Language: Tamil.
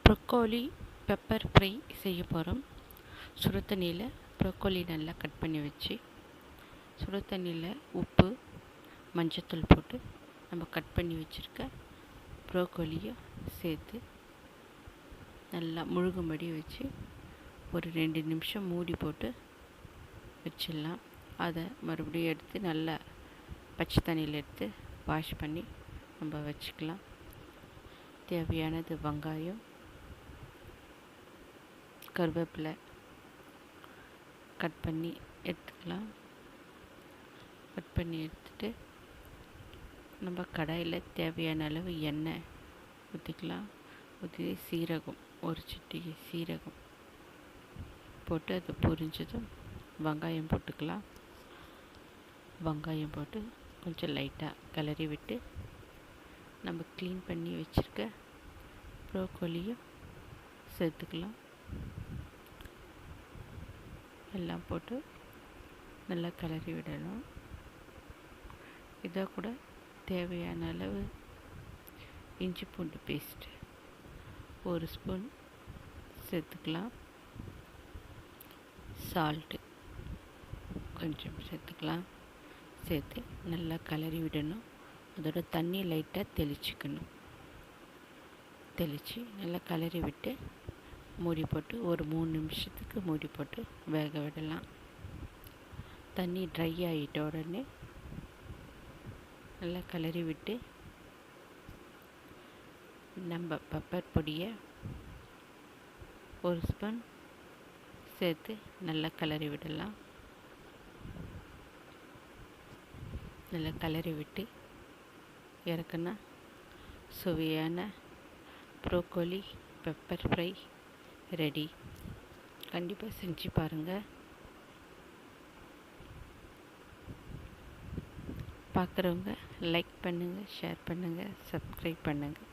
ப்ரொக்கோலி பெப்பர் ஃப்ரை செய்ய போகிறோம். சுடு தண்ணியில் ப்ரொக்கோலி நல்லா கட் பண்ணி வச்சு, சுடு தண்ணியில் உப்பு மஞ்சத்தூள் போட்டு நம்ம கட் பண்ணி வச்சுருக்க ப்ரோக்கோலியை சேர்த்து நல்லா முழுகும்படி வச்சு ஒரு 2 நிமிஷம் மூடி போட்டு வச்சிடலாம். அதை மறுபடியும் எடுத்து நல்லா பச்சை தண்ணியில் எடுத்து வாஷ் பண்ணி நம்ம வச்சுக்கலாம். தேவையானது வெங்காயம், கருவேப்பிலை கட் பண்ணி எடுத்துக்கலாம். கட் பண்ணி எடுத்துட்டு நம்ம கடாயில் தேவையான அளவு எண்ணெய் ஊற்றிக்கலாம். ஊற்றி சீரகம், ஒரு சிட்டிகை சீரகம் போட்டு அது பொரிஞ்சதும் வெங்காயம் போட்டுக்கலாம். வெங்காயம் போட்டு கொஞ்சம் லைட்டாக கிளறி விட்டு நம்ம க்ளீன் பண்ணி வச்சுருக்க ப்ரோக்கோலியும் சேர்த்துக்கலாம். எல்லாம் போட்டு நல்லா கிளறி விடணும். இதை கூட தேவையான அளவு இஞ்சி பூண்டு பேஸ்ட்டு 1 ஸ்பூன் சேர்த்துக்கலாம். சால்ட்டு கொஞ்சம் சேர்த்துக்கலாம். சேர்த்து நல்லா கிளறி விடணும். அதோட தண்ணி லைட்டாக தெளிச்சுக்கணும். தெளித்து நல்லா கிளறி விட்டு மூடி போட்டு ஒரு 3 நிமிஷத்துக்கு மூடி போட்டு வேக விடலாம். தண்ணி ட்ரை ஆகிட்ட உடனே நல்லா கிளறி விட்டு நம்ம பெப்பர் பொடியை 1 ஸ்பூன் சேர்த்து நல்லா கிளறி விடலாம். நல்லா கிளறி விட்டு இறக்குனா சுவையான ப்ரோக்கோலி பெப்பர் ஃப்ரை ரெடி. கண்டிப்பாக செஞ்சு பாருங்கள். பார்க்குறவங்க லைக் பண்ணுங்கள், ஷேர் பண்ணுங்கள், சப்ஸ்கிரைப் பண்ணுங்கள்.